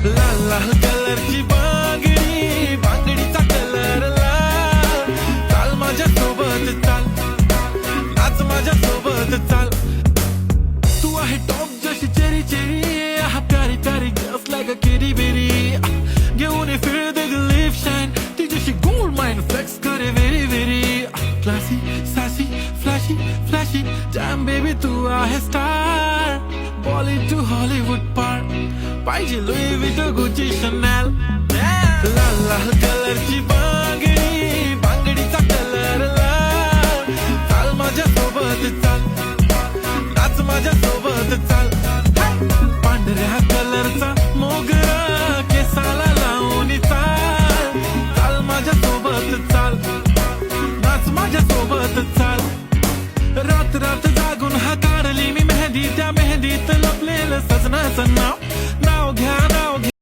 लाल लाल कलरची बांगडी, बांगडीचा कलर लाल. चाल माझ्या सोबत चाल, नाच माझ्या सोबत चाल. तू आहे टॉप जशी चेरी चेरी, हा प्यारी प्यारी जस्ट लाईक अ किरी बेरी. घेऊन ये फिर दे लिप शाईन, ती जशी गोल्ड माइन फ्लेक्स करे very very. Classy sassy flashy flashy jam baby तू आहे स्टार. बॉलिवूड टू हॉलिवूड पार, पाहिजे लुई विटो गुची शनेल. लाल लाल कलरची बांगडी, बांगडीचा कलर लाल. चाल माझ्या सोबत चाल, नाच माझ्या सोबत चाल. पांढऱ्या कलरचा मोगरा केसाला लावून चाल. चाल माझ्या सोबत चाल, नाच माझ्या सोबत चाल. रात रात जागून हाताळली मी मेहंदी, त्या मेहंदीत लपलेलं सजनाचं नाव.